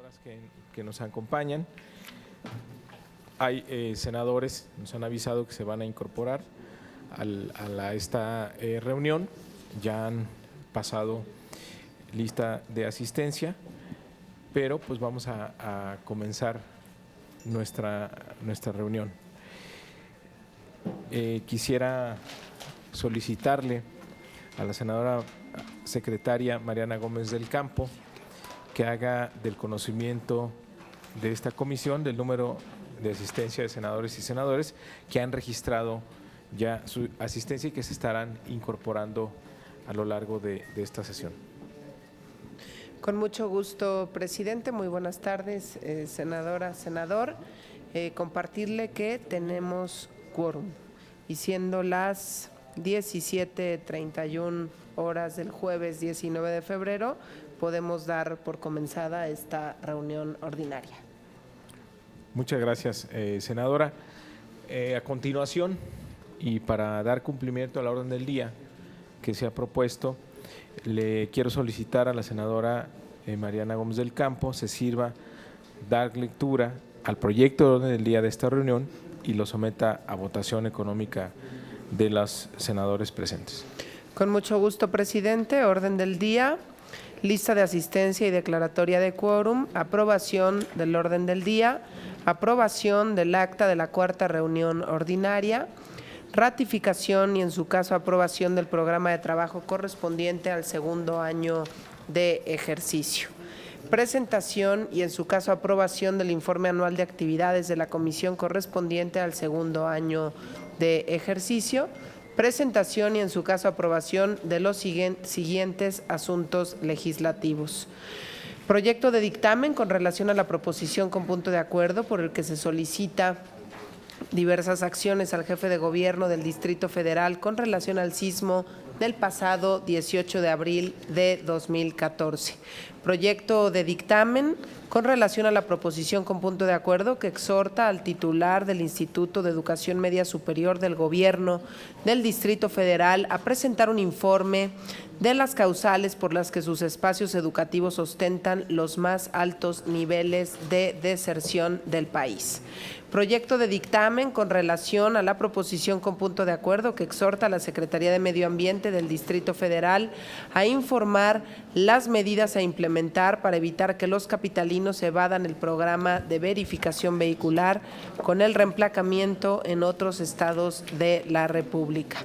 senadoras que nos acompañan. Hay senadores, nos han avisado que se van a incorporar a esta reunión. Ya han pasado lista de asistencia, pero pues vamos a comenzar nuestra reunión. Quisiera solicitarle a la senadora secretaria Mariana Gómez del Campo que haga del conocimiento de esta comisión del número de asistencia de senadores y senadoras que han registrado ya su asistencia y que se estarán incorporando a lo largo de esta sesión. Con mucho gusto, presidente. Muy buenas tardes, senadora, senador. Compartirle que tenemos quórum y siendo las 17:31 horas del jueves 19 de febrero, podemos dar por comenzada esta reunión ordinaria. Muchas gracias, senadora. A continuación, y para dar cumplimiento a la orden del día que se ha propuesto, le quiero solicitar a la senadora Mariana Gómez del Campo se sirva dar lectura al proyecto de orden del día de esta reunión y lo someta a votación económica de los senadores presentes. Con mucho gusto, presidente. Orden del día, lista de asistencia y declaratoria de quórum, aprobación del orden del día, aprobación del acta de la cuarta reunión ordinaria, ratificación y en su caso aprobación del programa de trabajo correspondiente al segundo año de ejercicio. Presentación y en su caso aprobación del informe anual de actividades de la comisión correspondiente al segundo año de ejercicio. Presentación y en su caso aprobación de los siguientes asuntos legislativos. Proyecto de dictamen con relación a la proposición con punto de acuerdo por el que se solicita diversas acciones al jefe de gobierno del Distrito Federal con relación al sismo del pasado 18 de abril de 2014. Proyecto de dictamen con relación a la proposición con punto de acuerdo que exhorta al titular del Instituto de Educación Media Superior del Gobierno del Distrito Federal a presentar un informe de las causales por las que sus espacios educativos ostentan los más altos niveles de deserción del país. Proyecto de dictamen con relación a la proposición con punto de acuerdo que exhorta a la Secretaría de Medio Ambiente del Distrito Federal a informar las medidas a implementar para evitar que los capitalinos evadan el programa de verificación vehicular con el reemplacamiento en otros estados de la República.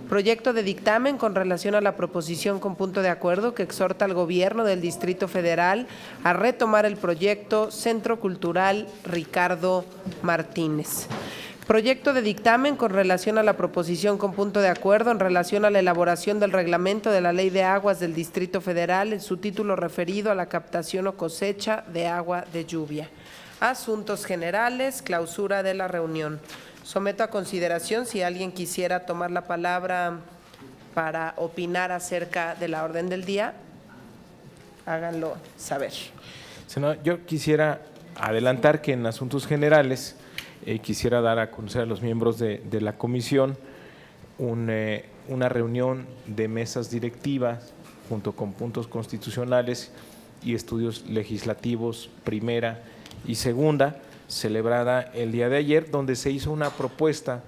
Proyecto de dictamen con relación a la proposición con punto de acuerdo que exhorta al gobierno del Distrito Federal a retomar el proyecto Centro Cultural Ricardo Martínez. Proyecto de dictamen con relación a la proposición con punto de acuerdo en relación a la elaboración del reglamento de la Ley de Aguas del Distrito Federal en su título referido a la captación o cosecha de agua de lluvia. Asuntos generales, clausura de la reunión. Someto a consideración si alguien quisiera tomar la palabra para opinar acerca de la orden del día, háganlo saber. Senador, yo quisiera adelantar que en asuntos generales quisiera dar a conocer a los miembros de la comisión una reunión de mesas directivas junto con puntos constitucionales y estudios legislativos primera y segunda, celebrada el día de ayer, donde se hizo una propuesta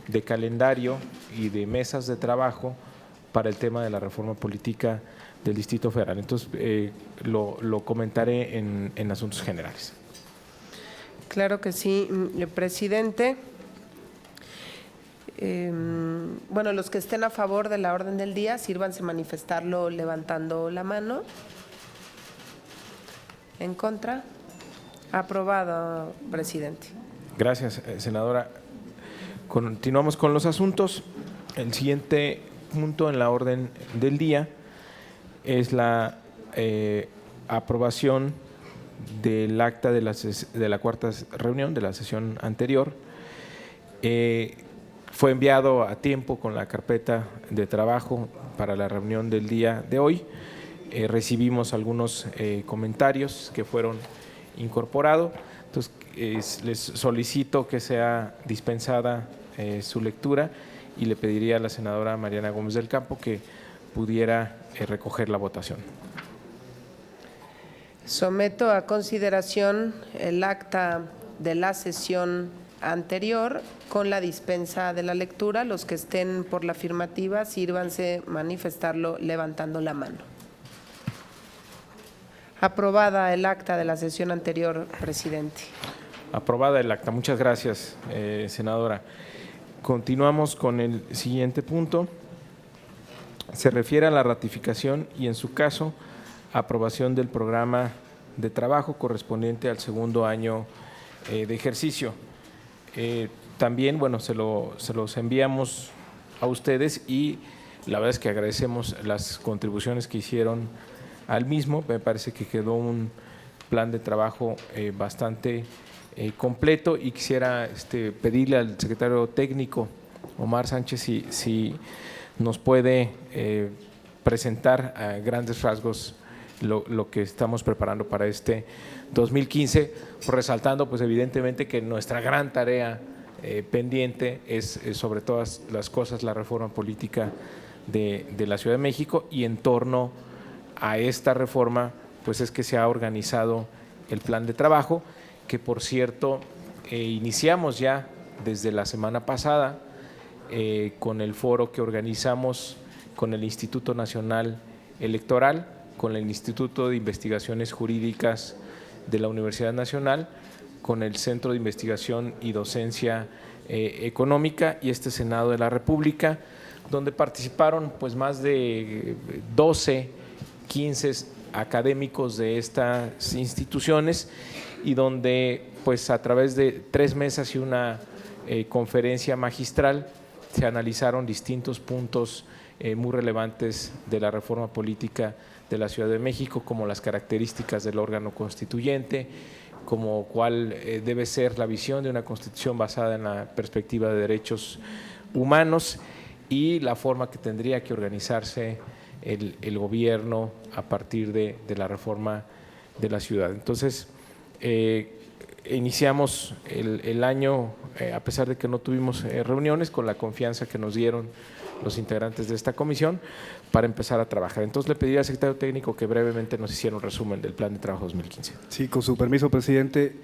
de calendario y de mesas de trabajo para el tema de la reforma política del Distrito Federal. Entonces, lo comentaré en asuntos generales. Claro que sí, presidente. Bueno, los que estén a favor de la orden del día, sírvanse manifestarlo levantando la mano. ¿En contra? Aprobado, presidente. Gracias, senadora. Continuamos con los asuntos. El siguiente punto en la orden del día es la aprobación del acta de la cuarta reunión de la sesión anterior. Fue enviado a tiempo con la carpeta de trabajo para la reunión del día de hoy. Recibimos algunos comentarios que fueron incorporados. Entonces, les solicito que sea dispensada su lectura y le pediría a la senadora Mariana Gómez del Campo que pudiera recoger la votación. Someto a consideración el acta de la sesión anterior con la dispensa de la lectura. Los que estén por la afirmativa, sírvanse manifestarlo levantando la mano. Aprobada el acta de la sesión anterior, presidente. Aprobada el acta. Muchas gracias, senadora. Continuamos con el siguiente punto. Se refiere a la ratificación y, en su caso, aprobación del programa de trabajo correspondiente al segundo año de ejercicio. También, bueno, se los enviamos a ustedes y la verdad es que agradecemos las contribuciones que hicieron al mismo. Me parece que quedó un plan de trabajo bastante completo y quisiera pedirle al secretario técnico, Omar Sánchez, si nos puede presentar a grandes rasgos lo que estamos preparando para este 2015, resaltando pues evidentemente que nuestra gran tarea pendiente es sobre todas las cosas la reforma política de la Ciudad de México, y en torno a esta reforma pues es que se ha organizado el plan de trabajo, que por cierto iniciamos ya desde la semana pasada con el foro que organizamos con el Instituto Nacional Electoral, con el Instituto de Investigaciones Jurídicas de la Universidad Nacional, con el Centro de Investigación y Docencia Económica y Senado de la República, donde participaron pues más de 12, 15 académicos de estas instituciones, y donde pues a través de 3 mesas y una conferencia magistral se analizaron distintos puntos muy relevantes de la reforma política de la Ciudad de México, como las características del órgano constituyente, como cuál debe ser la visión de una constitución basada en la perspectiva de derechos humanos y la forma que tendría que organizarse el gobierno a partir de la reforma de la ciudad. Entonces, iniciamos el año, a pesar de que no tuvimos reuniones, con la confianza que nos dieron los integrantes de esta comisión para empezar a trabajar. Entonces, le pediría al secretario técnico que brevemente nos hiciera un resumen del plan de trabajo 2015. Sí, con su permiso, presidente.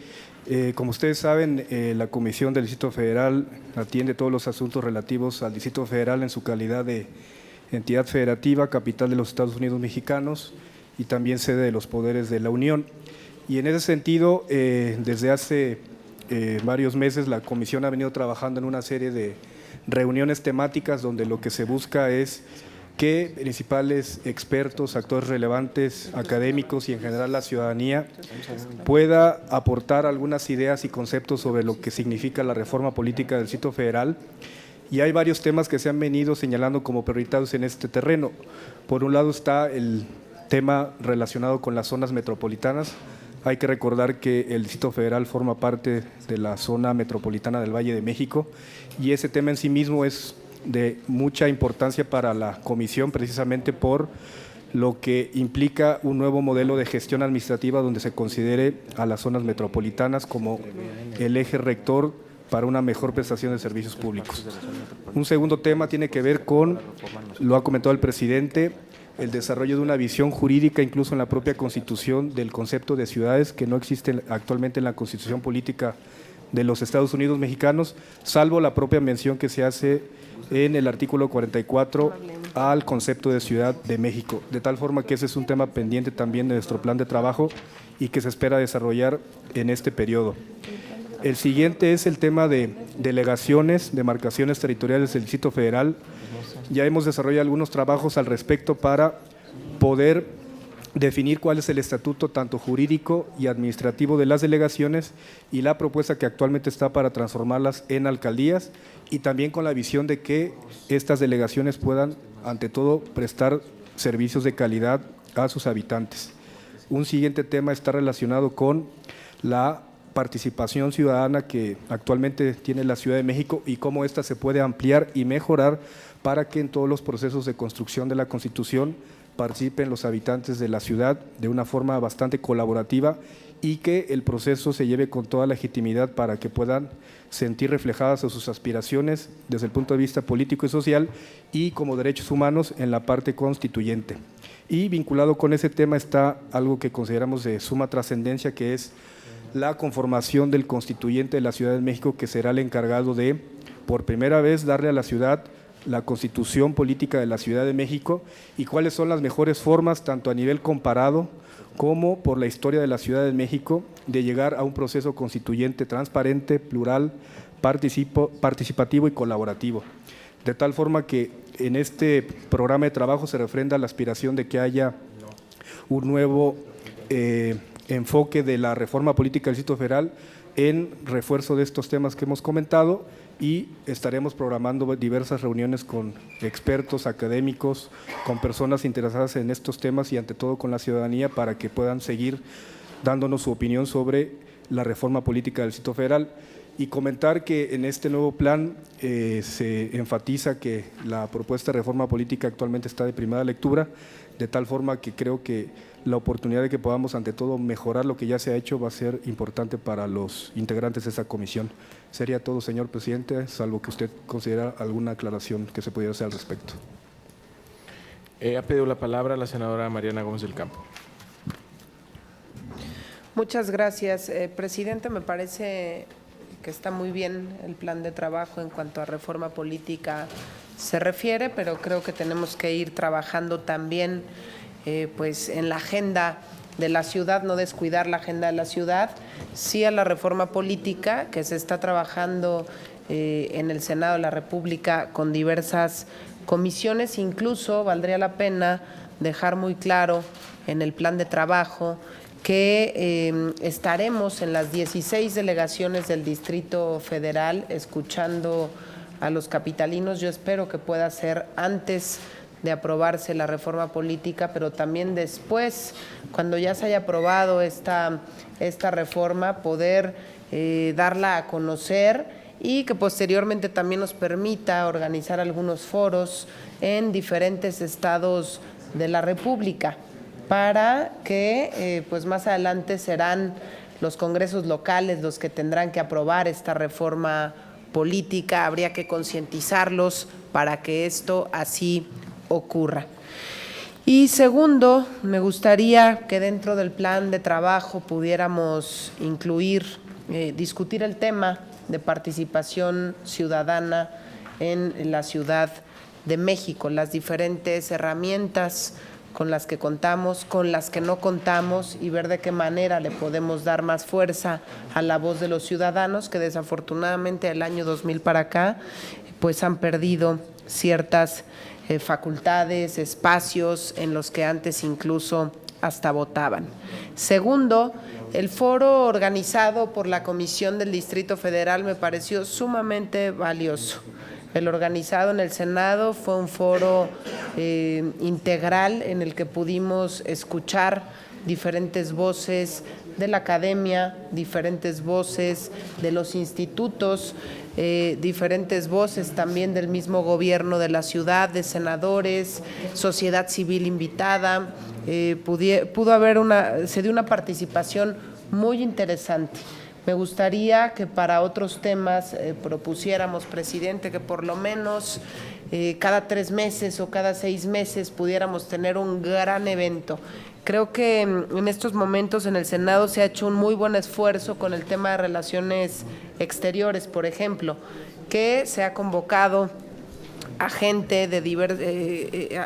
Como ustedes saben, la Comisión del Distrito Federal atiende todos los asuntos relativos al Distrito Federal en su calidad de entidad federativa, capital de los Estados Unidos mexicanos y también sede de los poderes de la Unión. Y en ese sentido, desde hace varios meses la Comisión ha venido trabajando en una serie de reuniones temáticas donde lo que se busca es que principales expertos, actores relevantes, académicos y en general la ciudadanía pueda aportar algunas ideas y conceptos sobre lo que significa la reforma política del Distrito Federal. Y hay varios temas que se han venido señalando como prioritarios en este terreno. Por un lado está el tema relacionado con las zonas metropolitanas. Hay que recordar que el Distrito Federal forma parte de la zona metropolitana del Valle de México y ese tema en sí mismo es de mucha importancia para la Comisión, precisamente por lo que implica un nuevo modelo de gestión administrativa donde se considere a las zonas metropolitanas como el eje rector para una mejor prestación de servicios públicos. Un segundo tema tiene que ver con, lo ha comentado el presidente, el desarrollo de una visión jurídica, incluso en la propia Constitución, del concepto de ciudades que no existe actualmente en la Constitución política de los Estados Unidos mexicanos, salvo la propia mención que se hace en el artículo 44 al concepto de Ciudad de México, de tal forma que ese es un tema pendiente también de nuestro plan de trabajo y que se espera desarrollar en este periodo. El siguiente es el tema de delegaciones, demarcaciones territoriales del Distrito Federal. Ya hemos desarrollado algunos trabajos al respecto para poder definir cuál es el estatuto tanto jurídico y administrativo de las delegaciones y la propuesta que actualmente está para transformarlas en alcaldías, y también con la visión de que estas delegaciones puedan, ante todo, prestar servicios de calidad a sus habitantes. Un siguiente tema está relacionado con la participación ciudadana que actualmente tiene la Ciudad de México y cómo ésta se puede ampliar y mejorar para que en todos los procesos de construcción de la Constitución participen los habitantes de la ciudad de una forma bastante colaborativa y que el proceso se lleve con toda legitimidad para que puedan sentir reflejadas sus aspiraciones desde el punto de vista político y social y como derechos humanos en la parte constituyente. Y vinculado con ese tema está algo que consideramos de suma trascendencia, que es la conformación del constituyente de la Ciudad de México, que será el encargado de, por primera vez, darle a la ciudad la constitución política de la Ciudad de México y cuáles son las mejores formas, tanto a nivel comparado como por la historia de la Ciudad de México, de llegar a un proceso constituyente transparente, plural, participativo y colaborativo. De tal forma que en este programa de trabajo se refrenda la aspiración de que haya un nuevo enfoque de la reforma política del Distrito Federal en refuerzo de estos temas que hemos comentado, y estaremos programando diversas reuniones con expertos, académicos, con personas interesadas en estos temas y ante todo con la ciudadanía para que puedan seguir dándonos su opinión sobre la reforma política del Distrito Federal. Y comentar que en este nuevo plan se enfatiza que la propuesta de reforma política actualmente está de primera lectura, de tal forma que creo que la oportunidad de que podamos ante todo mejorar lo que ya se ha hecho va a ser importante para los integrantes de esta comisión. Sería todo, señor presidente, salvo que usted considera alguna aclaración que se pudiera hacer al respecto. Ha pedido la palabra la senadora Mariana Gómez del Campo. Muchas gracias, presidente. Me parece que está muy bien el plan de trabajo en cuanto a reforma política se refiere, pero creo que tenemos que ir trabajando también pues en la agenda de la ciudad, no descuidar la agenda de la ciudad, sí a la reforma política que se está trabajando en el Senado de la República con diversas comisiones. Incluso valdría la pena dejar muy claro en el plan de trabajo que estaremos en las 16 delegaciones del Distrito Federal escuchando a los capitalinos. Yo espero que pueda ser antes de aprobarse la reforma política, pero también después, cuando ya se haya aprobado esta reforma, poder darla a conocer y que posteriormente también nos permita organizar algunos foros en diferentes estados de la República, para que pues más adelante serán los congresos locales los que tendrán que aprobar esta reforma política. Habría que concientizarlos para que esto así ocurra. Y segundo, me gustaría que dentro del plan de trabajo pudiéramos incluir, discutir el tema de participación ciudadana en la Ciudad de México, las diferentes herramientas con las que contamos, con las que no contamos, y ver de qué manera le podemos dar más fuerza a la voz de los ciudadanos que desafortunadamente del año 2000 para acá pues han perdido ciertas facultades, espacios en los que antes incluso hasta votaban. Segundo, el foro organizado por la Comisión del Distrito Federal me pareció sumamente valioso. El organizado en el Senado fue un foro integral en el que pudimos escuchar diferentes voces de la academia, diferentes voces de los institutos, diferentes voces también del mismo gobierno de la ciudad, de senadores, sociedad civil invitada. Se dio una participación muy interesante. Me gustaría que para otros temas propusiéramos, presidente, que por lo menos cada 3 meses o cada 6 meses pudiéramos tener un gran evento. Creo que en estos momentos en el Senado se ha hecho un muy buen esfuerzo con el tema de relaciones exteriores, por ejemplo, que se ha convocado a gente,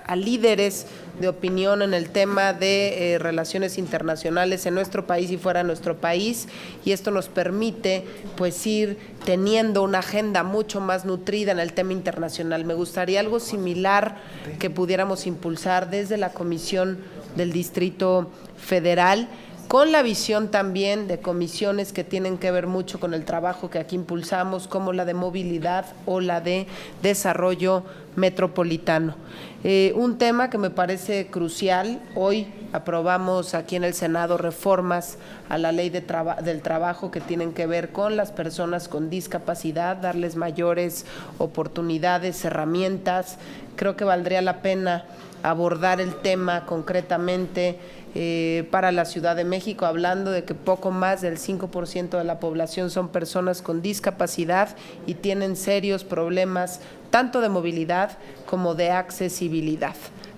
a líderes de opinión en el tema de relaciones internacionales en nuestro país y fuera de nuestro país, y esto nos permite pues ir teniendo una agenda mucho más nutrida en el tema internacional. Me gustaría algo similar que pudiéramos impulsar desde la Comisión del Distrito Federal, con la visión también de comisiones que tienen que ver mucho con el trabajo que aquí impulsamos, como la de movilidad o la de desarrollo metropolitano. Un tema que me parece crucial. Hoy aprobamos aquí en el Senado reformas a la ley del trabajo que tienen que ver con las personas con discapacidad, darles mayores oportunidades, herramientas. Creo que valdría la pena abordar el tema concretamente para la Ciudad de México, hablando de que poco más del 5% de la población son personas con discapacidad y tienen serios problemas tanto de movilidad como de accesibilidad.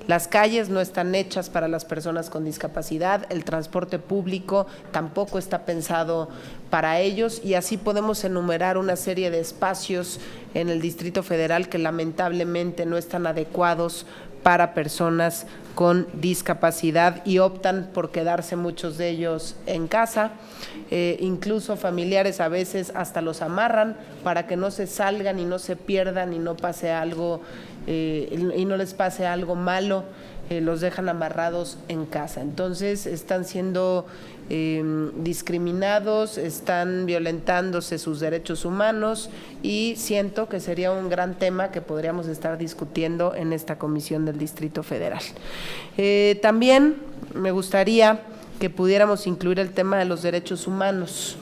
Las calles no están hechas para las personas con discapacidad, el transporte público tampoco está pensado para ellos, y así podemos enumerar una serie de espacios en el Distrito Federal que lamentablemente no están adecuados para personas con discapacidad y optan por quedarse muchos de ellos en casa. Incluso familiares a veces hasta los amarran para que no se salgan y no se pierdan y no pase algo y no les pase algo malo, los dejan amarrados en casa. Entonces están siendo discriminados, están violentándose sus derechos humanos, y siento que sería un gran tema que podríamos estar discutiendo en esta comisión del Distrito Federal. También me gustaría que pudiéramos incluir el tema de los derechos humanos.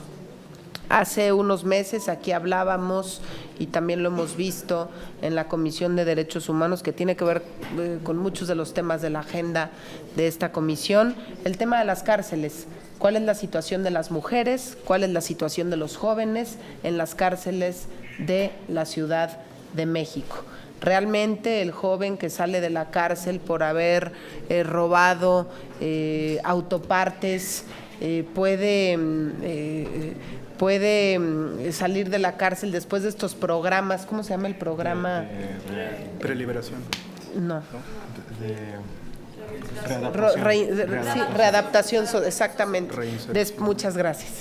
Hace unos meses aquí hablábamos, y también lo hemos visto en la Comisión de Derechos Humanos, que tiene que ver con muchos de los temas de la agenda de esta comisión, el tema de las cárceles. ¿Cuál es la situación de las mujeres? ¿Cuál es la situación de los jóvenes en las cárceles de la Ciudad de México? Realmente el joven que sale de la cárcel por haber robado autopartes puede salir de la cárcel después de estos programas. ¿Cómo se llama el programa? Preliberación. No. Readaptación. Readaptación, exactamente. Muchas gracias.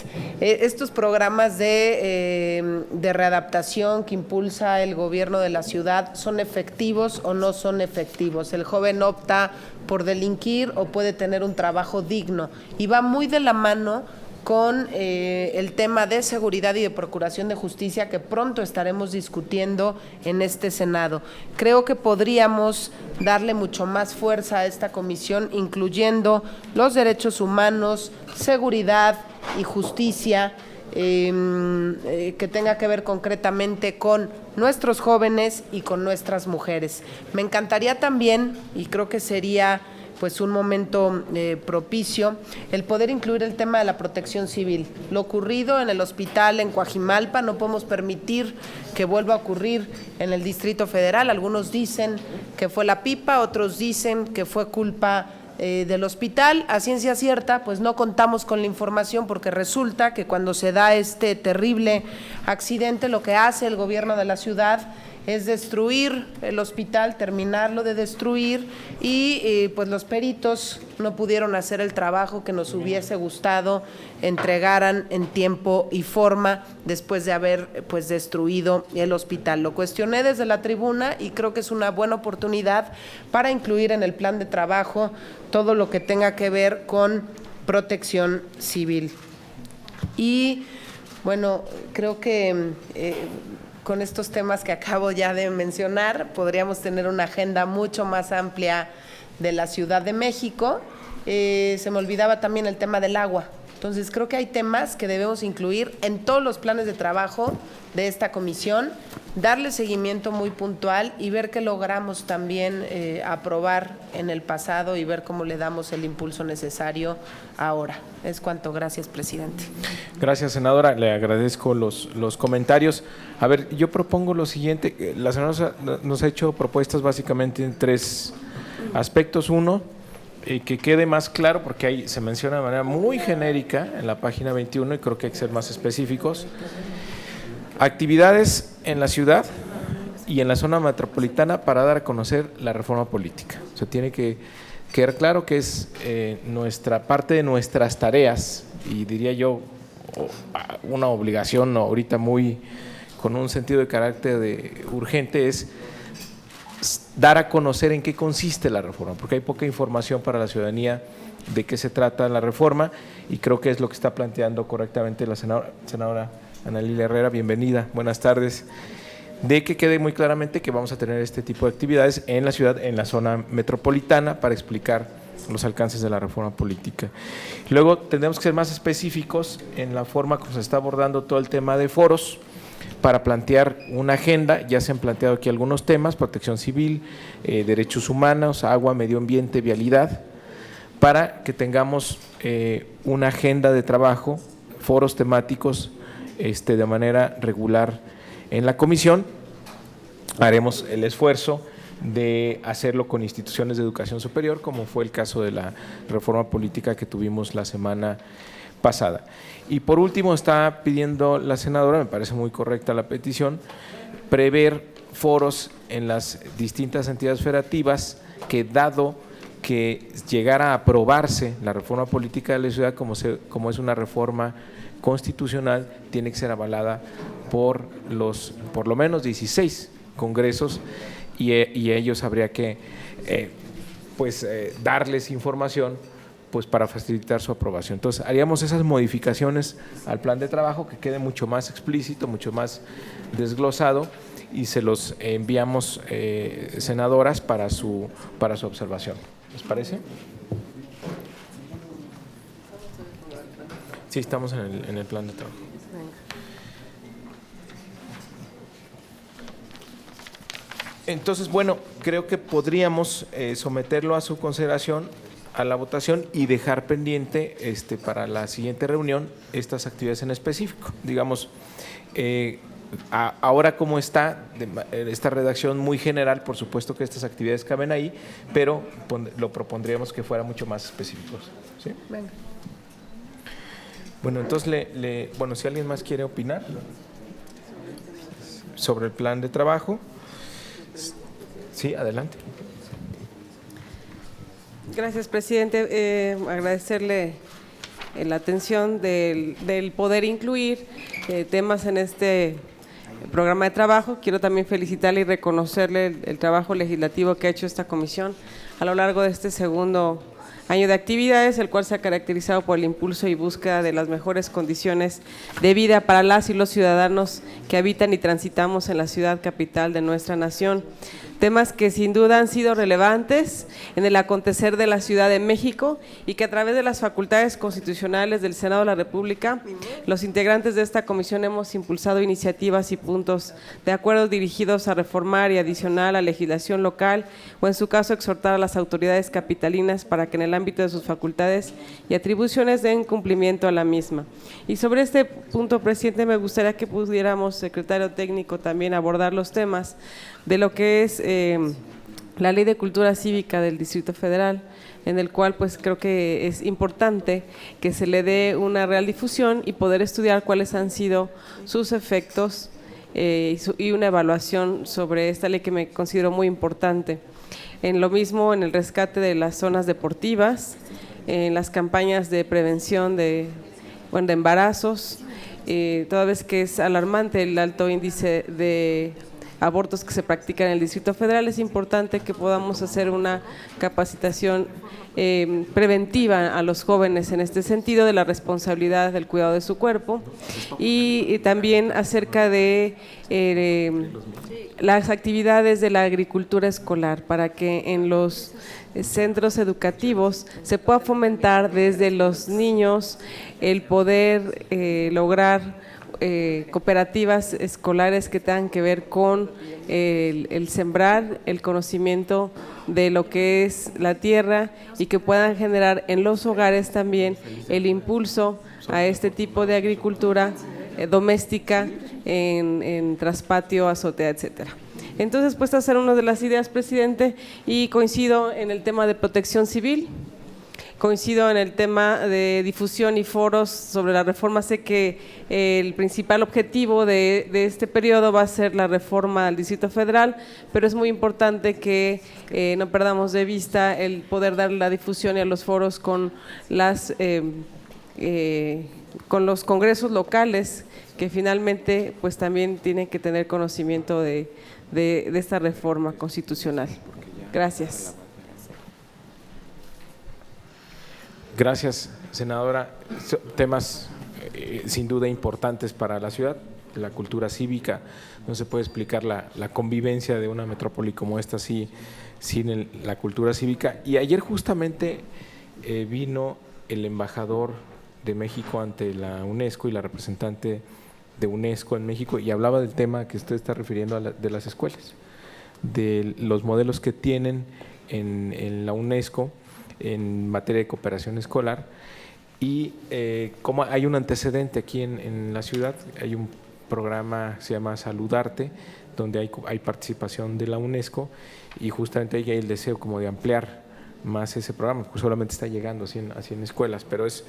Estos programas de readaptación que impulsa el gobierno de la ciudad, ¿son efectivos o no son efectivos? El joven opta por delinquir o puede tener un trabajo digno, y va muy de la mano con el tema de seguridad y de procuración de justicia que pronto estaremos discutiendo en este Senado. Creo que podríamos darle mucho más fuerza a esta comisión, incluyendo los derechos humanos, seguridad y justicia, que tenga que ver concretamente con nuestros jóvenes y con nuestras mujeres. Me encantaría también, y creo que sería pues un momento propicio, el poder incluir el tema de la protección civil. Lo ocurrido en el hospital en Coajimalpa no podemos permitir que vuelva a ocurrir en el Distrito Federal. Algunos dicen que fue la pipa, otros dicen que fue culpa del hospital. A ciencia cierta, pues no contamos con la información, porque resulta que cuando se da este terrible accidente, lo que hace el gobierno de la ciudad es destruir el hospital, terminarlo de destruir, y pues los peritos no pudieron hacer el trabajo que nos hubiese gustado entregaran en tiempo y forma después de haber pues destruido el hospital. Lo cuestioné desde la tribuna y creo que es una buena oportunidad para incluir en el plan de trabajo todo lo que tenga que ver con protección civil. Y bueno, creo que con estos temas que acabo ya de mencionar, podríamos tener una agenda mucho más amplia de la Ciudad de México. Se me olvidaba también el tema del agua. Entonces, creo que hay temas que debemos incluir en todos los planes de trabajo de esta comisión, darle seguimiento muy puntual y ver qué logramos también aprobar en el pasado y ver cómo le damos el impulso necesario ahora. Es cuanto. Gracias, presidente. Gracias, senadora. Le agradezco los comentarios. A ver, yo propongo lo siguiente. La senadora nos ha hecho propuestas básicamente en tres aspectos. Uno, que quede más claro, porque ahí se menciona de manera muy genérica en la página 21 y creo que hay que ser más específicos. Actividades en la ciudad y en la zona metropolitana para dar a conocer la reforma política. O sea, tiene que quedar claro que es nuestra parte de nuestras tareas, y diría yo una obligación ahorita muy con un sentido de carácter urgente, es dar a conocer en qué consiste la reforma, porque hay poca información para la ciudadanía de qué se trata la reforma, y creo que es lo que está planteando correctamente la senadora Ana Lilia Herrera. Bienvenida, buenas tardes. De que quede muy claramente que vamos a tener este tipo de actividades en la ciudad, en la zona metropolitana, para explicar los alcances de la reforma política. Luego tendremos que ser más específicos en la forma como se está abordando todo el tema de foros, para plantear una agenda. Ya se han planteado aquí algunos temas: protección civil, derechos humanos, agua, medio ambiente, vialidad, para que tengamos una agenda de trabajo, foros temáticos de manera regular en la comisión. Haremos el esfuerzo de hacerlo con instituciones de educación superior, como fue el caso de la reforma política que tuvimos la semana pasada. Y por último, está pidiendo la senadora, me parece muy correcta la petición, prever foros en las distintas entidades federativas que, dado que llegara a aprobarse la reforma política de la ciudad como es una reforma constitucional, tiene que ser avalada por lo menos 16 congresos y ellos habría que darles información pues para facilitar su aprobación. Entonces haríamos esas modificaciones al plan de trabajo que quede mucho más explícito, mucho más desglosado y se los enviamos, senadoras, para su observación. ¿Les parece? Sí, estamos en el plan de trabajo. Entonces, bueno, creo que podríamos someterlo a su consideración, a la votación y dejar pendiente para la siguiente reunión estas actividades en específico. Digamos, ahora como está esta redacción muy general, por supuesto que estas actividades caben ahí, pero lo propondríamos que fuera mucho más específicos. ¿Sí? Venga. Bueno, entonces, bueno, si alguien más quiere opinar sobre el plan de trabajo. Sí, adelante. Gracias, presidente. Agradecerle la atención del poder incluir temas en este programa de trabajo. Quiero también felicitarle y reconocerle el trabajo legislativo que ha hecho esta comisión a lo largo de este segundo año de actividades, el cual se ha caracterizado por el impulso y búsqueda de las mejores condiciones de vida para las y los ciudadanos que habitan y transitamos en la ciudad capital de nuestra nación. Temas que sin duda han sido relevantes en el acontecer de la Ciudad de México y que a través de las facultades constitucionales del Senado de la República, los integrantes de esta comisión hemos impulsado iniciativas y puntos de acuerdo dirigidos a reformar y adicionar la legislación local o en su caso exhortar a las autoridades capitalinas para que en el ámbito de sus facultades y atribuciones den cumplimiento a la misma. Y sobre este punto, presidente, me gustaría que pudiéramos, secretario técnico, también abordar los temas de lo que es la Ley de Cultura Cívica del Distrito Federal, en el cual pues creo que es importante que se le dé una real difusión y poder estudiar cuáles han sido sus efectos y una evaluación sobre esta ley que me considero muy importante. En lo mismo, en el rescate de las zonas deportivas, en las campañas de prevención de embarazos, toda vez que es alarmante el alto índice de abortos que se practican en el Distrito Federal, es importante que podamos hacer una capacitación preventiva a los jóvenes en este sentido de la responsabilidad del cuidado de su cuerpo y también acerca de las actividades de la agricultura escolar para que en los centros educativos se pueda fomentar desde los niños el poder lograr cooperativas escolares que tengan que ver con el sembrar, el conocimiento de lo que es la tierra y que puedan generar en los hogares también el impulso a este tipo de agricultura doméstica en traspatio, azotea, etcétera. Entonces, pues estas son una de las ideas, presidente, y coincido en el tema de protección civil. Coincido en el tema de difusión y foros sobre la reforma. Sé que el principal objetivo de este periodo va a ser la reforma al Distrito Federal, pero es muy importante que no perdamos de vista el poder dar la difusión y a los foros con los congresos locales que finalmente pues también tienen que tener conocimiento de esta reforma constitucional. Gracias. Gracias, senadora. Temas sin duda importantes para la ciudad, la cultura cívica. No se puede explicar la convivencia de una metrópoli como esta sin la cultura cívica. Y ayer justamente vino el embajador de México ante la UNESCO y la representante de UNESCO en México y hablaba del tema que usted está refiriendo de las escuelas, de los modelos que tienen en la UNESCO en materia de cooperación escolar y como hay un antecedente aquí en la ciudad, hay un programa que se llama Saludarte, donde hay participación de la UNESCO, y justamente hay el deseo como de ampliar más ese programa, pues solamente está llegando así en escuelas, pero es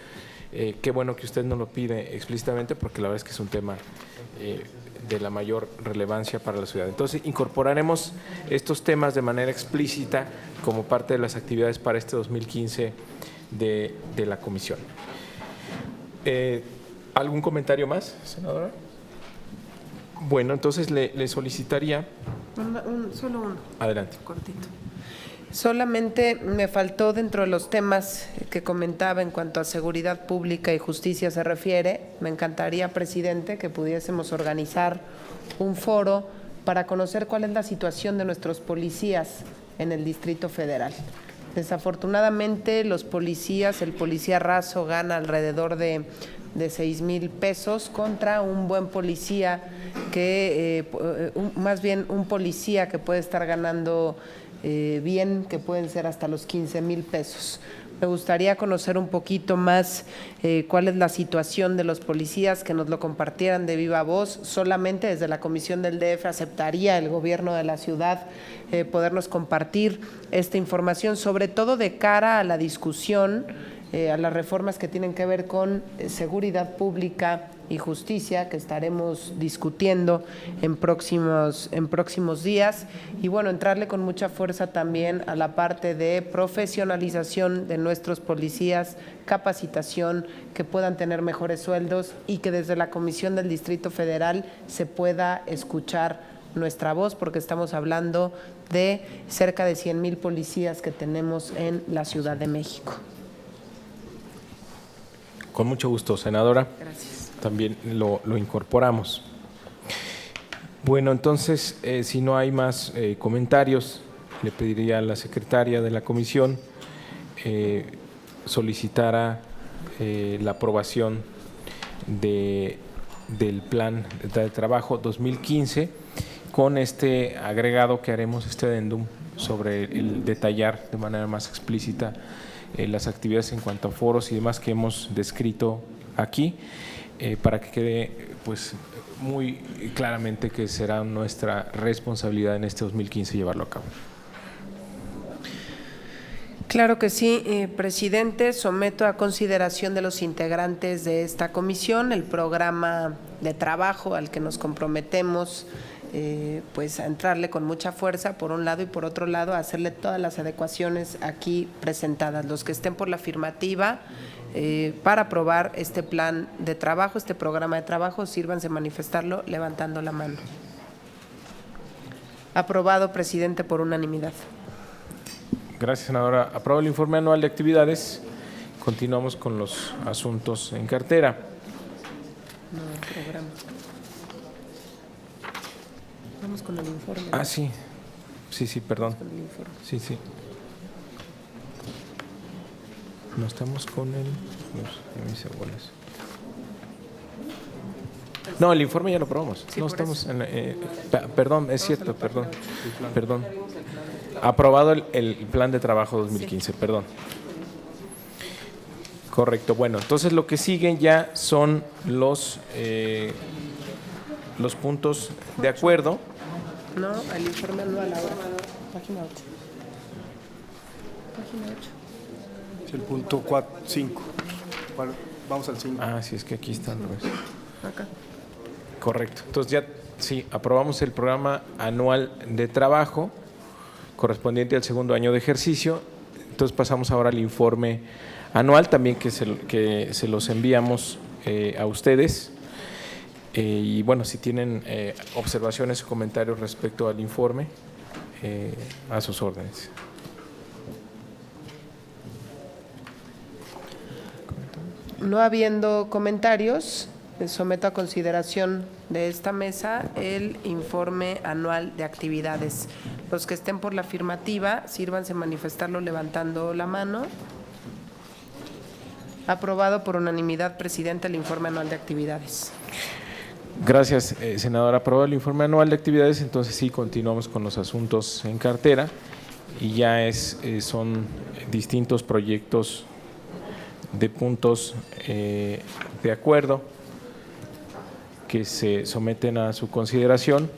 qué bueno que usted nos lo pide explícitamente, porque la verdad es que es un tema de la mayor relevancia para la ciudad. Entonces, incorporaremos estos temas de manera explícita como parte de las actividades para este 2015 de la comisión. ¿Algún comentario más, senadora? Bueno, entonces le solicitaría… Solo uno. Adelante. Cortito. Solamente me faltó, dentro de los temas que comentaba en cuanto a seguridad pública y justicia se refiere, me encantaría, presidente, que pudiésemos organizar un foro para conocer cuál es la situación de nuestros policías en el Distrito Federal. Desafortunadamente, los policías, el policía raso gana alrededor de 6,000 pesos contra un buen policía que, más bien un policía que puede estar ganando bien, que pueden ser hasta los 15,000 pesos. Me gustaría conocer un poquito más cuál es la situación de los policías, que nos lo compartieran de viva voz. Solamente desde la Comisión del DF aceptaría el gobierno de la ciudad podernos compartir esta información, sobre todo de cara a la discusión, a las reformas que tienen que ver con seguridad pública y justicia, que estaremos discutiendo en próximos días, y bueno, entrarle con mucha fuerza también a la parte de profesionalización de nuestros policías, capacitación, que puedan tener mejores sueldos y que desde la Comisión del Distrito Federal se pueda escuchar nuestra voz, porque estamos hablando de cerca de 100,000 policías que tenemos en la Ciudad de México. Con mucho gusto, senadora. Gracias. También lo incorporamos. Bueno, entonces, si no hay más comentarios, le pediría a la secretaria de la comisión solicitara la aprobación del plan de trabajo 2015 con este agregado que haremos, este adendum, sobre el detallar de manera más explícita las actividades en cuanto a foros y demás que hemos descrito aquí, para que quede pues muy claramente que será nuestra responsabilidad en este 2015 llevarlo a cabo. Claro que sí, presidente. Someto a consideración de los integrantes de esta comisión el programa de trabajo al que nos comprometemos, pues a entrarle con mucha fuerza por un lado, y por otro lado a hacerle todas las adecuaciones aquí presentadas. Los que estén por la afirmativa para aprobar este plan de trabajo, este programa de trabajo, sírvanse manifestarlo levantando la mano. Aprobado, presidente, por unanimidad. Gracias, senadora. Aprobado el informe anual de actividades. Continuamos con los asuntos en cartera. No, programa. Vamos con el informe. Ah, sí. Sí, perdón. Con el informe. Sí. No estamos con mis abuelos. No, el informe ya lo aprobamos. Sí, No por estamos eso. perdón, es cierto, perdón. Aprobado el plan de trabajo 2015, perdón. Correcto. Bueno, entonces lo que siguen ya son los puntos de acuerdo. No, el informe anual ahora. Página 8. Página 8. Es el punto 5. Vamos al 5. Ah, sí, es que aquí están. Acá. Correcto. Entonces ya sí, aprobamos el programa anual de trabajo correspondiente al segundo año de ejercicio. Entonces pasamos ahora al informe anual, también que se los enviamos a ustedes. Y bueno, si tienen observaciones o comentarios respecto al informe, a sus órdenes. No habiendo comentarios, someto a consideración de esta mesa el informe anual de actividades. Los que estén por la afirmativa, sírvanse manifestarlo levantando la mano. Aprobado por unanimidad, presidente, el informe anual de actividades. Gracias, senadora. Aprobado el informe anual de actividades. Entonces sí, continuamos con los asuntos en cartera y ya son distintos proyectos de puntos de acuerdo que se someten a su consideración.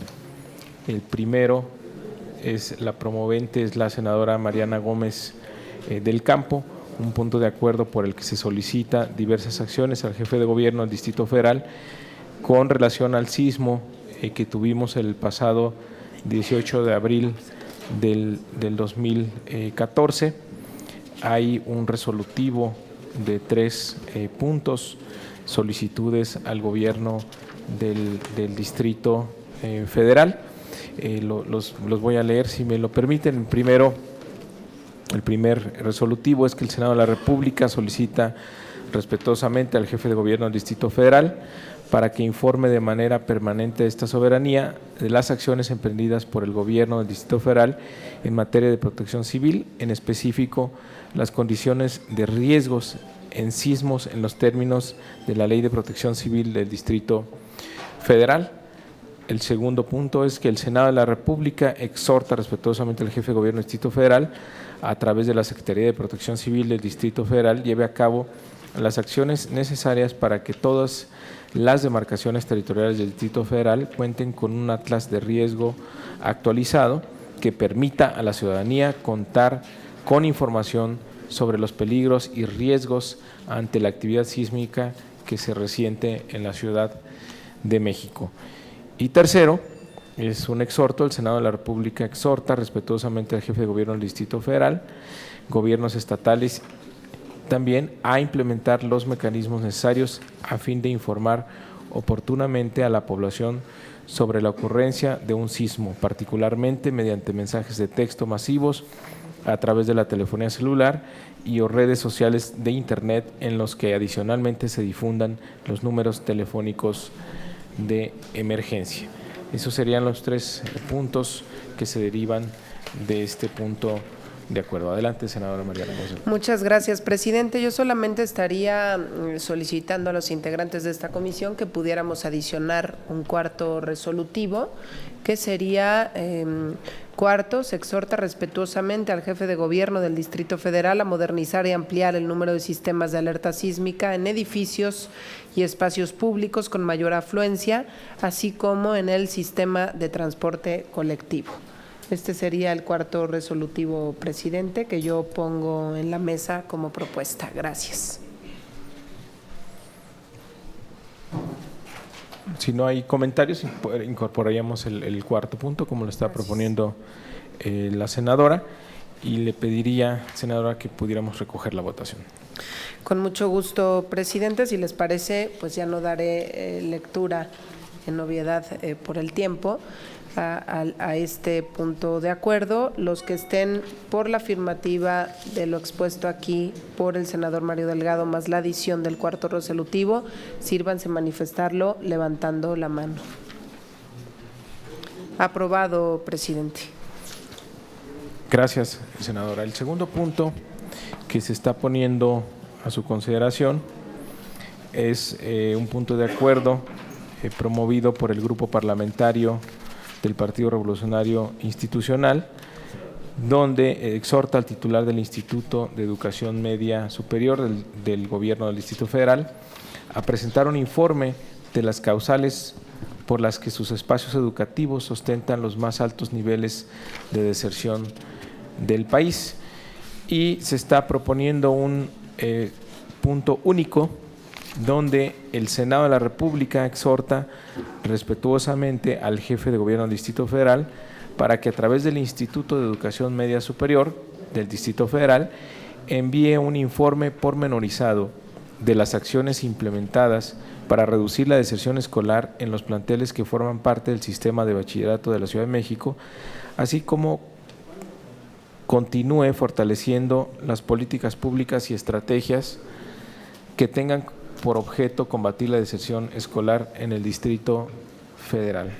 El primero la promovente es la senadora Mariana Gómez del Campo, un punto de acuerdo por el que se solicita diversas acciones al jefe de gobierno del Distrito Federal con relación al sismo que tuvimos el pasado 18 de abril del 2014. Hay un resolutivo de 3 puntos, solicitudes al gobierno del Distrito Federal. Los voy a leer si me lo permiten. Primero, el primer resolutivo es que el Senado de la República solicita respetuosamente al jefe de gobierno del Distrito Federal para que informe de manera permanente de esta soberanía de las acciones emprendidas por el gobierno del Distrito Federal en materia de protección civil, en específico las condiciones de riesgos en sismos en los términos de la Ley de Protección Civil del Distrito Federal. El segundo punto es que el Senado de la República exhorta respetuosamente al jefe de gobierno del Distrito Federal a través de la Secretaría de Protección Civil del Distrito Federal lleve a cabo las acciones necesarias para que todas las demarcaciones territoriales del Distrito Federal cuenten con un atlas de riesgo actualizado que permita a la ciudadanía contar con información sobre los peligros y riesgos ante la actividad sísmica que se resiente en la Ciudad de México. Y tercero, es un exhorto, el Senado de la República exhorta respetuosamente al jefe de gobierno del Distrito Federal, gobiernos estatales también a implementar los mecanismos necesarios a fin de informar oportunamente a la población sobre la ocurrencia de un sismo, particularmente mediante mensajes de texto masivos a través de la telefonía celular y o redes sociales de Internet en los que adicionalmente se difundan los números telefónicos de emergencia. Esos serían los 3 puntos que se derivan de este punto de acuerdo. Adelante, senadora Mariana Gómez. Muchas gracias, presidente. Yo solamente estaría solicitando a los integrantes de esta comisión que pudiéramos adicionar un cuarto resolutivo, que sería cuarto, se exhorta respetuosamente al jefe de gobierno del Distrito Federal a modernizar y ampliar el número de sistemas de alerta sísmica en edificios y espacios públicos con mayor afluencia, así como en el sistema de transporte colectivo. Este sería el cuarto resolutivo, presidente, que yo pongo en la mesa como propuesta. Gracias. Si no hay comentarios, incorporaríamos el cuarto punto, como lo está proponiendo la senadora, y le pediría, senadora, que pudiéramos recoger la votación. Con mucho gusto, presidente. Si les parece, pues ya no daré lectura en obviedad por el tiempo a este punto de acuerdo. Los que estén por la afirmativa de lo expuesto aquí por el senador Mario Delgado, más la adición del cuarto resolutivo, sírvanse manifestarlo levantando la mano. Aprobado, presidente. Gracias, senadora. El segundo punto que se está poniendo a su consideración es un punto de acuerdo promovido por el Grupo Parlamentario del Partido Revolucionario Institucional, donde exhorta al titular del Instituto de Educación Media Superior del Gobierno del Distrito Federal a presentar un informe de las causales por las que sus espacios educativos ostentan los más altos niveles de deserción del país. Y se está proponiendo un punto único donde el Senado de la República exhorta respetuosamente al jefe de gobierno del Distrito Federal para que a través del Instituto de Educación Media Superior del Distrito Federal envíe un informe pormenorizado de las acciones implementadas para reducir la deserción escolar en los planteles que forman parte del sistema de bachillerato de la Ciudad de México, así como continúe fortaleciendo las políticas públicas y estrategias que tengan por objeto combatir la deserción escolar en el Distrito Federal.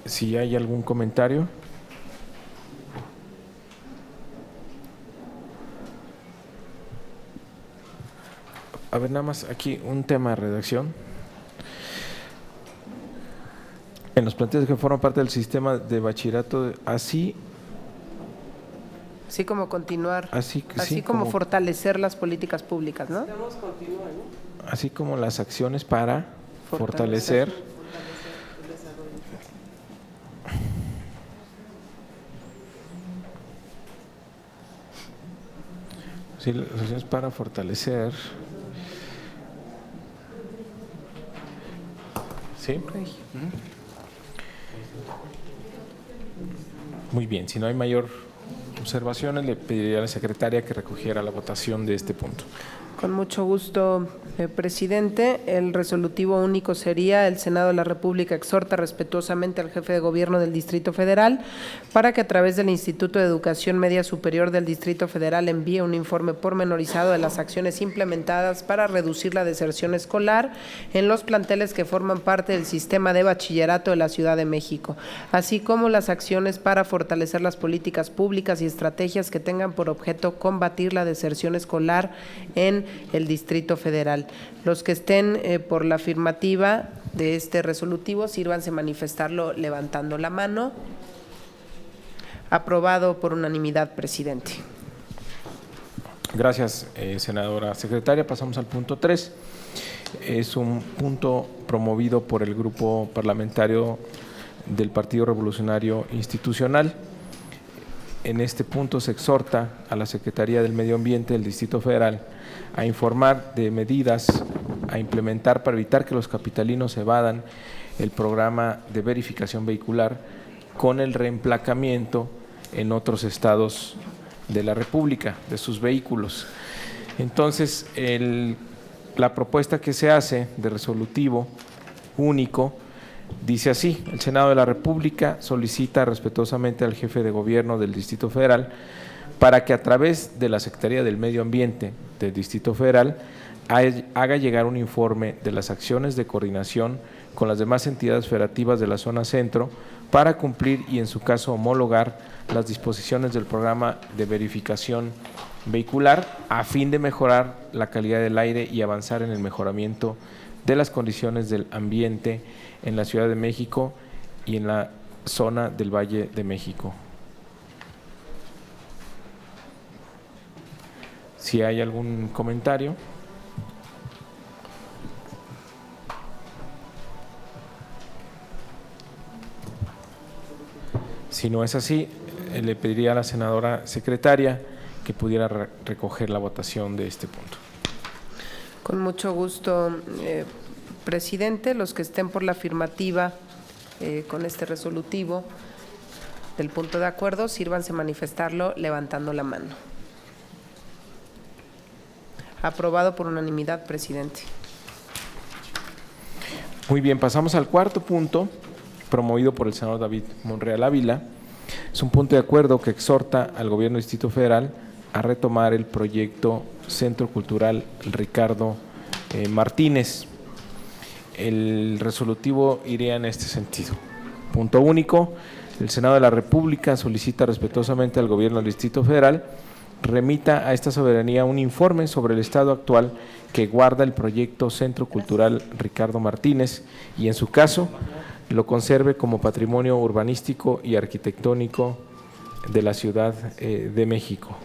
Si hay algún comentario. A ver, nada más aquí un tema de redacción. En los planteles que forman parte del sistema de bachillerato, así Así como continuar, Así, sí, como como- fortalecer las políticas públicas, ¿no? así como las acciones para Fortalecer. fortalecer sí, las acciones para fortalecer. ¿Sí? Muy bien, si no hay mayor observaciones, le pediría a la secretaria que recogiera la votación de este punto. Con mucho gusto, presidente. El resolutivo único sería: el Senado de la República exhorta respetuosamente al jefe de gobierno del Distrito Federal para que a través del Instituto de Educación Media Superior del Distrito Federal envíe un informe pormenorizado de las acciones implementadas para reducir la deserción escolar en los planteles que forman parte del sistema de bachillerato de la Ciudad de México, así como las acciones para fortalecer las políticas públicas y estrategias que tengan por objeto combatir la deserción escolar en el Distrito Federal. Los que estén por la afirmativa de este resolutivo, sírvanse manifestarlo levantando la mano. Aprobado por unanimidad, presidente. Gracias, senadora secretaria. Pasamos al punto 3. Es un punto promovido por el Grupo Parlamentario del Partido Revolucionario Institucional. En este punto se exhorta a la Secretaría del Medio Ambiente del Distrito Federal a informar de medidas a implementar para evitar que los capitalinos evadan el programa de verificación vehicular con el reemplacamiento en otros estados de la República de sus vehículos. Entonces, la propuesta que se hace de resolutivo único dice así: el Senado de la República solicita respetuosamente al jefe de gobierno del Distrito Federal para que a través de la Secretaría del Medio Ambiente del Distrito Federal haga llegar un informe de las acciones de coordinación con las demás entidades federativas de la zona centro para cumplir y en su caso homologar las disposiciones del programa de verificación vehicular a fin de mejorar la calidad del aire y avanzar en el mejoramiento de las condiciones del ambiente en la Ciudad de México y en la zona del Valle de México. Si hay algún comentario. Si no es así, le pediría a la senadora secretaria que pudiera recoger la votación de este punto. Con mucho gusto, presidente. Los que estén por la afirmativa con este resolutivo del punto de acuerdo, sírvanse manifestarlo levantando la mano. Aprobado por unanimidad, presidente. Muy bien, pasamos al cuarto punto, promovido por el senador David Monreal Ávila. Es un punto de acuerdo que exhorta al Gobierno del Distrito Federal a retomar el proyecto Centro Cultural Ricardo Martínez. El resolutivo iría en este sentido. Punto único: el Senado de la República solicita respetuosamente al Gobierno del Distrito Federal remita a esta soberanía un informe sobre el estado actual que guarda el proyecto Centro Cultural Ricardo Martínez y, en su caso, lo conserve como patrimonio urbanístico y arquitectónico de la Ciudad de México.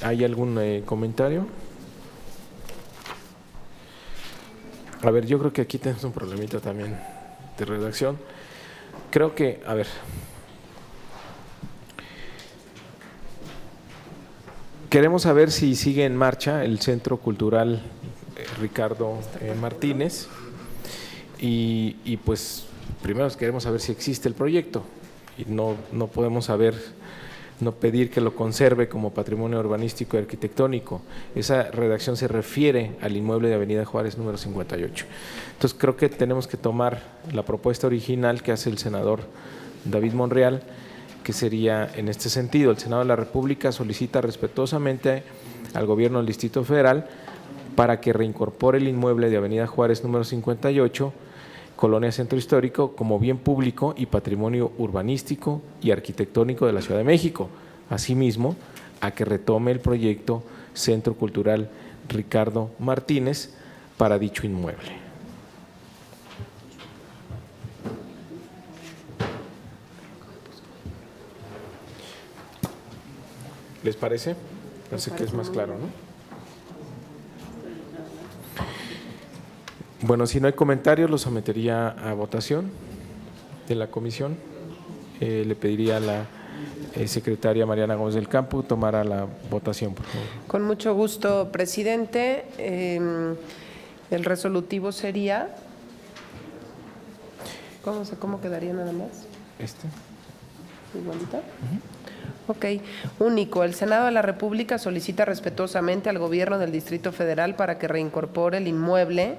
¿Hay algún comentario? A ver, yo creo que aquí tenemos un problemita también de redacción. Creo que, a ver, queremos saber si sigue en marcha el Centro Cultural Ricardo Martínez y pues primero queremos saber si existe el proyecto y no podemos saber, no pedir que lo conserve como patrimonio urbanístico y arquitectónico. Esa redacción se refiere al inmueble de Avenida Juárez número 58. Entonces creo que tenemos que tomar la propuesta original que hace el senador David Monreal, que sería en este sentido: el Senado de la República solicita respetuosamente al Gobierno del Distrito Federal para que reincorpore el inmueble de Avenida Juárez número 58, Colonia Centro Histórico, como bien público y patrimonio urbanístico y arquitectónico de la Ciudad de México. Asimismo, a que retome el proyecto Centro Cultural Ricardo Martínez para dicho inmueble. ¿Les parece? Parece que es más claro, ¿no? Bueno, si no hay comentarios, lo sometería a votación de la comisión. Le pediría a la secretaria Mariana Gómez del Campo tomara la votación, por favor. Con mucho gusto, presidente. El resolutivo sería… ¿Cómo quedaría nada más? ¿Igualita? Ok. Único. El Senado de la República solicita respetuosamente al Gobierno del Distrito Federal para que reincorpore el inmueble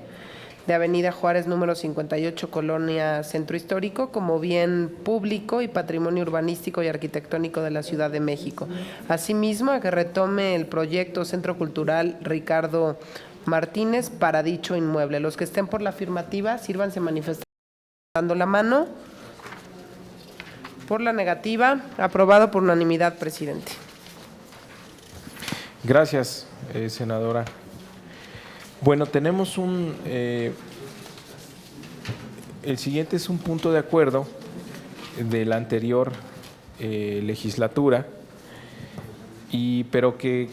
de Avenida Juárez número 58, Colonia Centro Histórico, como bien público y patrimonio urbanístico y arquitectónico de la Ciudad de México. Asimismo, a que retome el proyecto Centro Cultural Ricardo Martínez para dicho inmueble. Los que estén por la afirmativa, sírvanse manifestando la mano. Por la negativa, aprobado por unanimidad, presidente. Gracias, senadora. Bueno, tenemos el siguiente es un punto de acuerdo de la anterior legislatura, pero que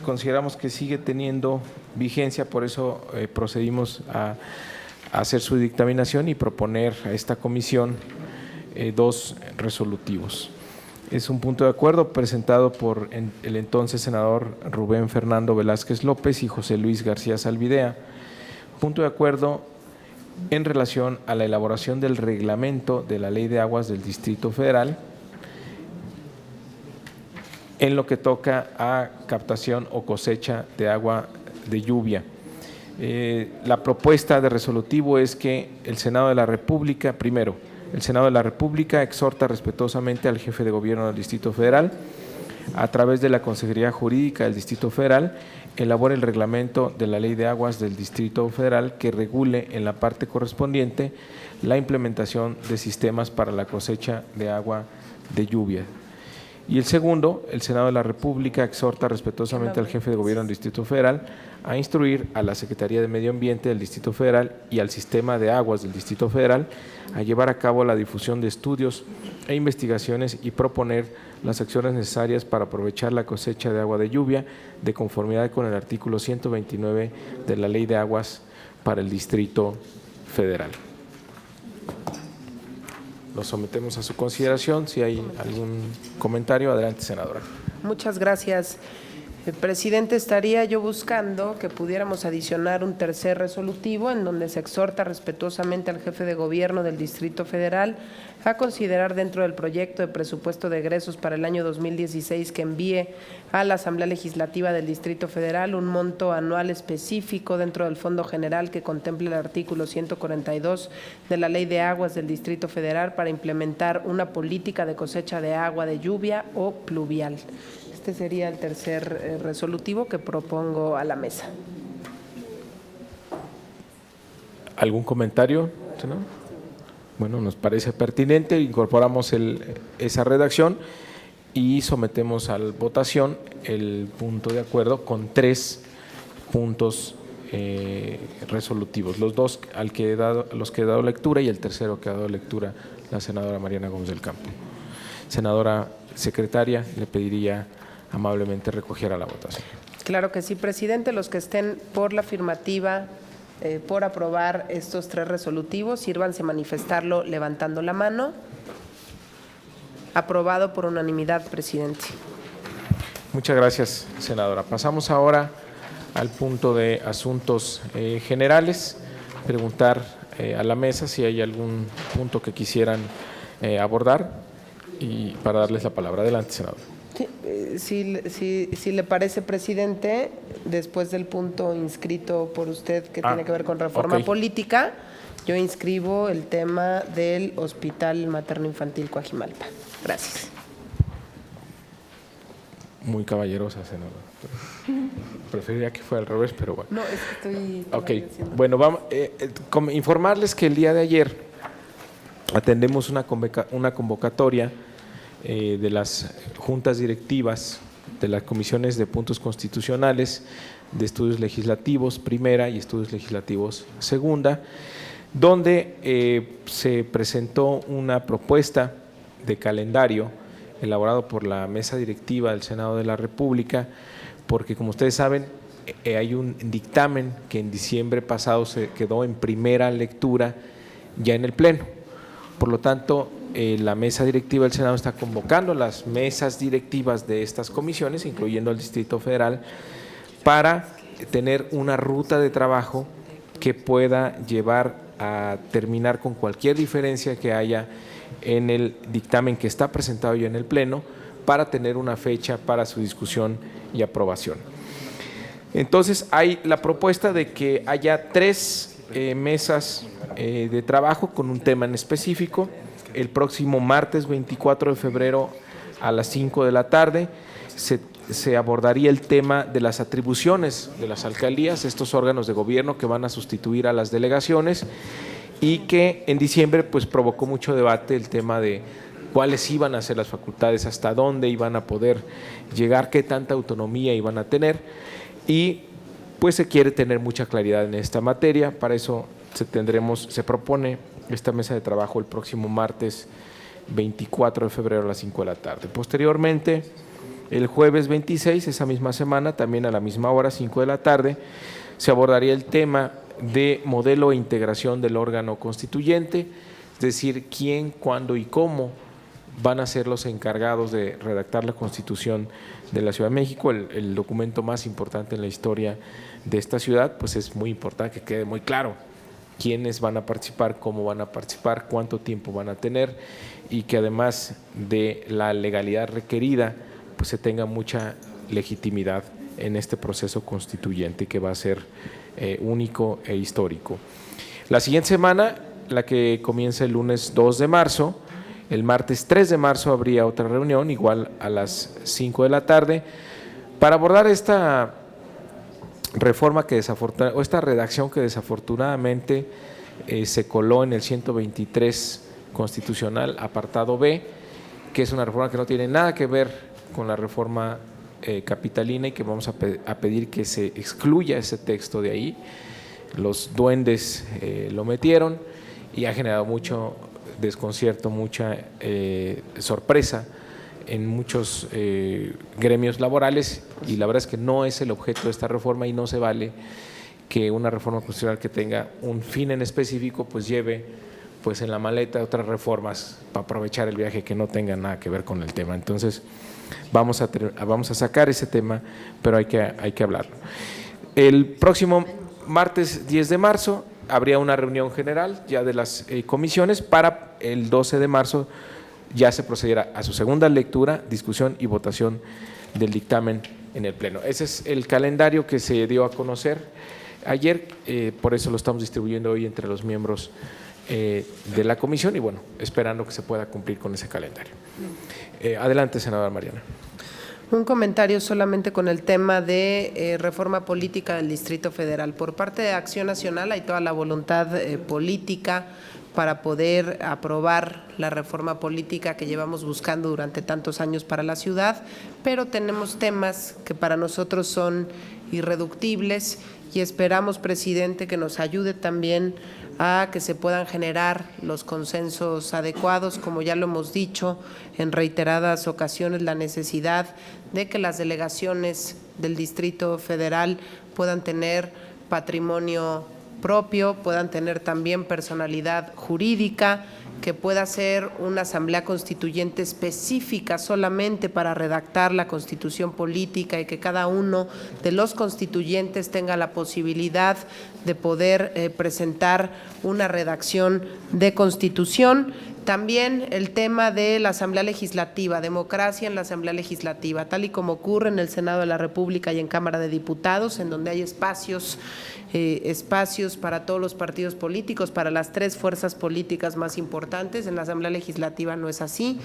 consideramos que sigue teniendo vigencia, por eso procedimos a hacer su dictaminación y proponer a esta comisión dos resolutivos. Es un punto de acuerdo presentado por el entonces senador Rubén Fernando Velázquez López y José Luis García Salvidea. Punto de acuerdo en relación a la elaboración del reglamento de la Ley de Aguas del Distrito Federal en lo que toca a captación o cosecha de agua de lluvia. La propuesta de resolutivo es que el Senado de la República, primero, el Senado de la República exhorta respetuosamente al jefe de gobierno del Distrito Federal, a través de la Consejería Jurídica del Distrito Federal, elabore el reglamento de la Ley de Aguas del Distrito Federal que regule en la parte correspondiente la implementación de sistemas para la cosecha de agua de lluvia. Y el segundo, el Senado de la República exhorta respetuosamente al jefe de gobierno del Distrito Federal a instruir a la Secretaría de Medio Ambiente del Distrito Federal y al Sistema de Aguas del Distrito Federal a llevar a cabo la difusión de estudios e investigaciones y proponer las acciones necesarias para aprovechar la cosecha de agua de lluvia de conformidad con el artículo 129 de la Ley de Aguas para el Distrito Federal. Lo sometemos a su consideración. Si hay algún comentario, adelante, senadora. Muchas gracias. Presidente, estaría yo buscando que pudiéramos adicionar un tercer resolutivo en donde se exhorta respetuosamente al jefe de gobierno del Distrito Federal a considerar dentro del proyecto de presupuesto de egresos para el año 2016 que envíe a la Asamblea Legislativa del Distrito Federal un monto anual específico dentro del Fondo General que contemple el artículo 142 de la Ley de Aguas del Distrito Federal para implementar una política de cosecha de agua de lluvia o pluvial. Este sería el tercer resolutivo que propongo a la mesa. ¿Algún comentario? ¿No? Bueno, nos parece pertinente, incorporamos esa redacción y sometemos a votación el punto de acuerdo con tres puntos resolutivos, los dos los que he dado lectura y el tercero que ha dado lectura la senadora Mariana Gómez del Campo. Senadora secretaria, le pediría amablemente recogiera la votación. Claro que sí, presidente. Los que estén por la afirmativa, por aprobar estos tres resolutivos, sírvanse manifestarlo levantando la mano. Aprobado por unanimidad, presidente. Muchas gracias, senadora. Pasamos ahora al punto de asuntos generales. Preguntar a la mesa si hay algún punto que quisieran abordar y para darles la palabra. Adelante, senadora. Si le parece, presidente, después del punto inscrito por usted que tiene que ver con reforma política, yo inscribo el tema del Hospital Materno Infantil Coajimalpa. Gracias. Muy caballerosa, senadora. Preferiría que fuera al revés, pero bueno. No, es que estoy… Ok, bueno, vamos informarles que el día de ayer atendemos una convocatoria de las juntas directivas de las comisiones de puntos constitucionales, de estudios legislativos primera y estudios legislativos segunda, donde se presentó una propuesta de calendario elaborado por la mesa directiva del Senado de la República, porque como ustedes saben, hay un dictamen que en diciembre pasado se quedó en primera lectura ya en el Pleno. Por lo tanto, la mesa directiva del Senado está convocando las mesas directivas de estas comisiones, incluyendo el Distrito Federal, para tener una ruta de trabajo que pueda llevar a terminar con cualquier diferencia que haya en el dictamen que está presentado ya en el Pleno, para tener una fecha para su discusión y aprobación. Entonces, hay la propuesta de que haya 3 mesas de trabajo con un tema en específico. El próximo martes 24 de febrero a las 5 de la tarde se abordaría el tema de las atribuciones de las alcaldías, estos órganos de gobierno que van a sustituir a las delegaciones, y que en diciembre pues provocó mucho debate el tema de cuáles iban a ser las facultades, hasta dónde iban a poder llegar, qué tanta autonomía iban a tener, y pues se quiere tener mucha claridad en esta materia. Para eso se propone esta mesa de trabajo el próximo martes 24 de febrero a las 5 de la tarde. Posteriormente, el jueves 26, esa misma semana, también a la misma hora, 5 de la tarde, se abordaría el tema de modelo e integración del órgano constituyente, es decir, quién, cuándo y cómo van a ser los encargados de redactar la Constitución de la Ciudad de México, el documento más importante en la historia de esta ciudad. Pues es muy importante que quede muy claro quiénes van a participar, cómo van a participar, cuánto tiempo van a tener, y que además de la legalidad requerida, pues se tenga mucha legitimidad en este proceso constituyente que va a ser único e histórico. La siguiente semana, la que comienza el lunes 2 de marzo, el martes 3 de marzo habría otra reunión, igual a las 5 de la tarde, para abordar esta reforma o esta redacción que desafortunadamente se coló en el 123 constitucional, apartado B, que es una reforma que no tiene nada que ver con la reforma capitalina, y que vamos a pedir que se excluya ese texto de ahí. Los duendes lo metieron y ha generado mucho desconcierto, mucha sorpresa en muchos gremios laborales, y la verdad es que no es el objeto de esta reforma, y no se vale que una reforma constitucional que tenga un fin en específico pues lleve pues en la maleta otras reformas para aprovechar el viaje que no tengan nada que ver con el tema. Entonces vamos a sacar ese tema, pero hay que hablarlo. El próximo martes 10 de marzo habría una reunión general ya de las comisiones. Para el 12 de marzo ya se procederá a su segunda lectura, discusión y votación del dictamen en el Pleno. Ese es el calendario que se dio a conocer ayer, por eso lo estamos distribuyendo hoy entre los miembros de la comisión, y bueno, esperando que se pueda cumplir con ese calendario. Adelante, senadora Mariana. Un comentario solamente con el tema de reforma política del Distrito Federal. Por parte de Acción Nacional hay toda la voluntad política para poder aprobar la reforma política que llevamos buscando durante tantos años para la ciudad, pero tenemos temas que para nosotros son irreductibles, y esperamos, presidente, que nos ayude también a que se puedan generar los consensos adecuados, como ya lo hemos dicho en reiteradas ocasiones, la necesidad de que las delegaciones del Distrito Federal puedan tener patrimonio propio, puedan tener también personalidad jurídica, que pueda ser una asamblea constituyente específica solamente para redactar la constitución política, y que cada uno de los constituyentes tenga la posibilidad de poder presentar una redacción de constitución. También el tema de la Asamblea Legislativa, democracia en la Asamblea Legislativa, tal y como ocurre en el Senado de la República y en Cámara de Diputados, en donde hay espacios para todos los partidos políticos, para las 3 fuerzas políticas más importantes. En la Asamblea Legislativa no es así,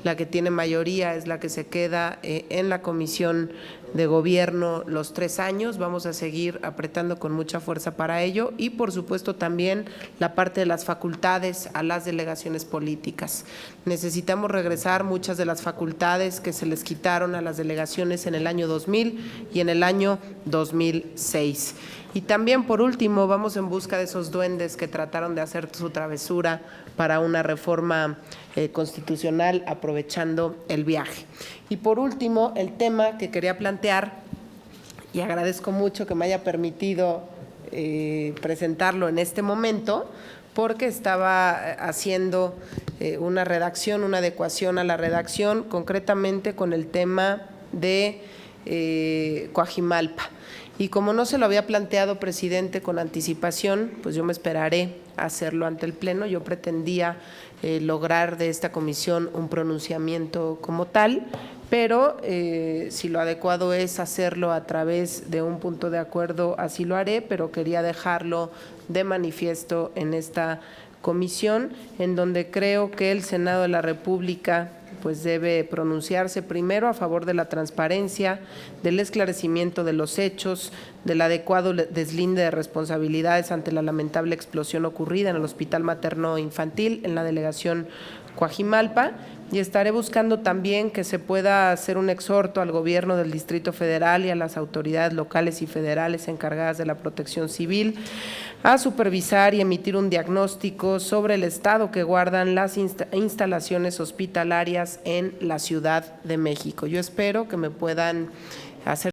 la que tiene mayoría es la que se queda en la Comisión de gobierno los 3 años. Vamos a seguir apretando con mucha fuerza para ello y, por supuesto, también la parte de las facultades a las delegaciones políticas. Necesitamos regresar muchas de las facultades que se les quitaron a las delegaciones en el año 2000 y en el año 2006. Y también, por último, vamos en busca de esos duendes que trataron de hacer su travesura para una reforma constitucional aprovechando el viaje. Y por último, el tema que quería plantear, y agradezco mucho que me haya permitido presentarlo en este momento, porque estaba haciendo una redacción, una adecuación a la redacción, concretamente con el tema de Coajimalpa. Y como no se lo había planteado, presidente, con anticipación, pues yo me esperaré a hacerlo ante el Pleno. Yo pretendía lograr de esta comisión un pronunciamiento como tal, pero si lo adecuado es hacerlo a través de un punto de acuerdo, así lo haré, pero quería dejarlo de manifiesto en esta comisión, en donde creo que el Senado de la República pues debe pronunciarse primero a favor de la transparencia, del esclarecimiento de los hechos, del adecuado deslinde de responsabilidades ante la lamentable explosión ocurrida en el Hospital Materno Infantil en la delegación Coajimalpa, y estaré buscando también que se pueda hacer un exhorto al gobierno del Distrito Federal y a las autoridades locales y federales encargadas de la protección civil a supervisar y emitir un diagnóstico sobre el estado que guardan las instalaciones hospitalarias en la Ciudad de México. Yo espero que me puedan hacer